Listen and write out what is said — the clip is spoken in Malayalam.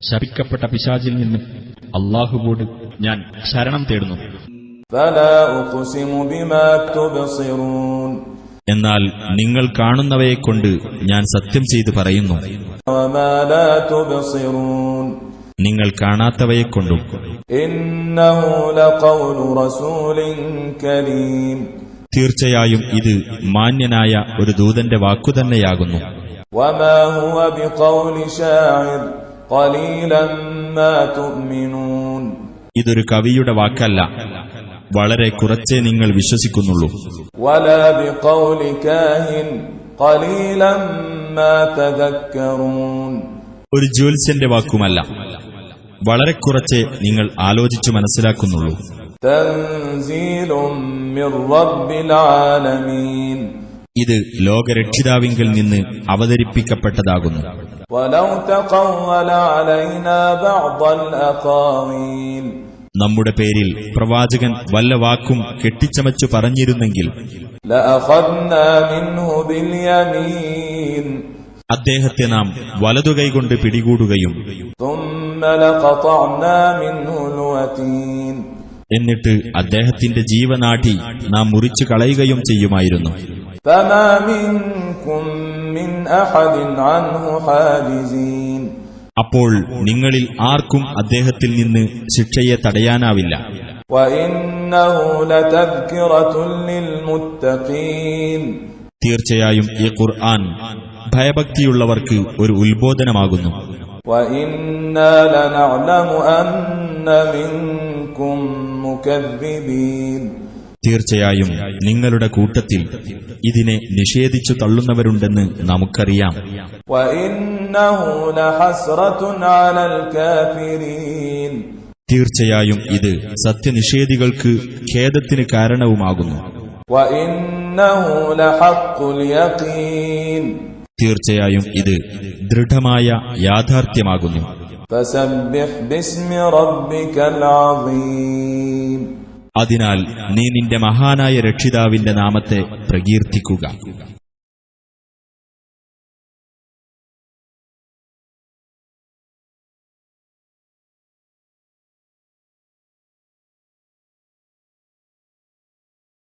ശപിക്കപ്പെട്ട പിശാചിൽ നിന്ന് അല്ലാഹുവോട് ഞാൻ ശരണം തേടുന്നു. എന്നാൽ നിങ്ങൾ കാണുന്നവയെക്കൊണ്ട് ഞാൻ സത്യം ചെയ്തു പറയുന്നു, നിങ്ങൾ കാണാത്തവയെക്കൊണ്ടും. തീർച്ചയായും ഇത് മാന്യനായ ഒരു ദൂതന്റെ വാക്കുതന്നെയാകുന്നു. ഇതൊരു കവിയുടെ വാക്കല്ല, വളരെ കുറച്ചേ നിങ്ങൾ വിശ്വസിക്കുന്നുള്ളൂ. ഒരു ജ്യോത്സ്യന്റെ വാക്കുമല്ല, വളരെ കുറച്ചേ നിങ്ങൾ ആലോചിച്ചു മനസ്സിലാക്കുന്നുള്ളൂ. ഇത് ലോകരക്ഷിതാവിങ്കിൽ നിന്ന് അവതരിപ്പിക്കപ്പെട്ടതാകുന്നു. നമ്മുടെ പേരിൽ പ്രവാചകൻ വല്ല വാക്കും കെട്ടിച്ചമച്ചു പറഞ്ഞിരുന്നെങ്കിൽ അദ്ദേഹത്തെ നാം വലതുകൈകൊണ്ട് പിടികൂടുകയും എന്നിട്ട് അദ്ദേഹത്തിന്റെ ജീവനാഠി നാം മുറിച്ചു കളയുകയും ചെയ്യുമായിരുന്നു. അപ്പോൾ നിങ്ങളിൽ ആർക്കും അദ്ദേഹത്തിൽ നിന്ന് ശിക്ഷയെ തടയാനാവില്ല. തീർച്ചയായും ഈ ഖുർആൻ ഭയഭക്തിയുള്ളവർക്ക് ഒരു ഉത്ബോധനമാകുന്നു. തീർച്ചയായും നിങ്ങളുടെ കൂട്ടത്തിൽ ഇതിനെ നിഷേധിച്ചു തള്ളുന്നവരുണ്ടെന്ന് നമുക്കറിയാം. തീർച്ചയായും ഇത് സത്യനിഷേധികൾക്ക് ഖേദത്തിന് കാരണവുമാകുന്നു. തീർച്ചയായും ഇത് ദൃഢമായ യാഥാർത്ഥ്യമാകുന്നു. അതിനാൽ നീ നിന്റെ മഹാനായ രക്ഷിതാവിന്റെ നാമത്തെ പ്രകീർത്തിക്കുക.